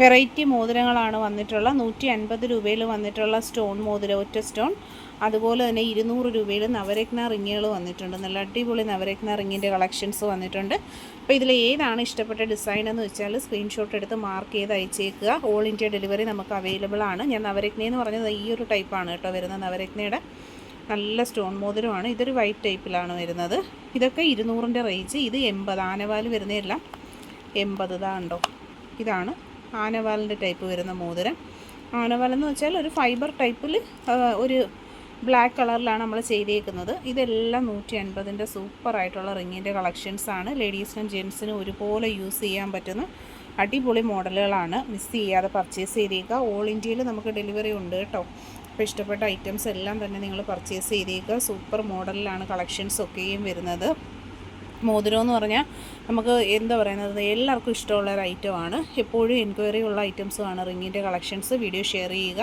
Variety മോതിരങ്ങളാണ് വന്നിട്ടുള്ള 150 രൂപയിൽ വന്നിട്ടുള്ള സ്റ്റോൺ മോതിരം, ഒറ്റ സ്റ്റോൺ. അതുപോലെ തന്നെ 200 രൂപയിൽ നവരത്ന റിങ്ങുകൾ വന്നിട്ടുണ്ട്. നല്ല അടിപൊളി നവരത്ന റിങ്ങിൻ്റെ കളക്ഷൻസ് വന്നിട്ടുണ്ട്. അപ്പോൾ ഇതിൽ ഏതാണ് ഇഷ്ടപ്പെട്ട ഡിസൈൻ എന്ന് വെച്ചാൽ സ്ക്രീൻഷോട്ട് എടുത്ത് മാർക്ക് ചെയ്ത് അയച്ചേക്കുക. ഓൾ ഇന്ത്യ ഡെലിവറി നമുക്ക് അവൈലബിൾ ആണ്. ഞാൻ നവരത്ന എന്ന് പറഞ്ഞത് ഈ ഒരു ടൈപ്പാണ് കേട്ടോ വരുന്നത്. നവരത്നയുടെ നല്ല സ്റ്റോൺ മോതിരമാണ്. ഇതൊരു വൈറ്റ് ടൈപ്പിലാണ് വരുന്നത്. ഇതൊക്കെ 200ൻ്റെ റേഞ്ച്. ഇത് 80. ആനവാൽ വരുന്നതെല്ലാം 80. ഇതാണ്ടോ, ഇതാണ് ആനവാലിൻ്റെ ടൈപ്പ് വരുന്ന മോതിരം. ആനവാലെന്ന് വെച്ചാൽ ഒരു ഫൈബർ ടൈപ്പിൽ ഒരു ബ്ലാക്ക് കളറിലാണ് നമ്മൾ ചെയ്തേക്കുന്നത്. ഇതെല്ലാം 150ൻ്റെ സൂപ്പറായിട്ടുള്ള റിങ്ങിൻ്റെ കളക്ഷൻസാണ്. ലേഡീസിനും ജെൻസിനും ഒരുപോലെ യൂസ് ചെയ്യാൻ പറ്റുന്ന അടിപൊളി മോഡലുകളാണ്. മിസ് ചെയ്യാതെ പർച്ചേസ് ചെയ്തേക്കുക. ഓൾ ഇന്ത്യയിൽ നമുക്ക് ഡെലിവറി ഉണ്ട് കേട്ടോ. അപ്പോൾ ഇഷ്ടപ്പെട്ട ഐറ്റംസ് എല്ലാം തന്നെ നിങ്ങൾ പർച്ചേസ് ചെയ്തേക്കുക. സൂപ്പർ മോഡലിലാണ് കളക്ഷൻസ് ഒക്കെയും വരുന്നത്. മോതിരം എന്ന് പറഞ്ഞാൽ നമുക്ക് എന്താ പറയുന്നത്, എല്ലാവർക്കും ഇഷ്ടമുള്ള ഒരു ഐറ്റമാണ്. എപ്പോഴും എൻക്വയറി ഉള്ള ഐറ്റംസുമാണ് റിങ്ങിൻ്റെ കളക്ഷൻസ്. വീഡിയോ ഷെയർ ചെയ്യുക.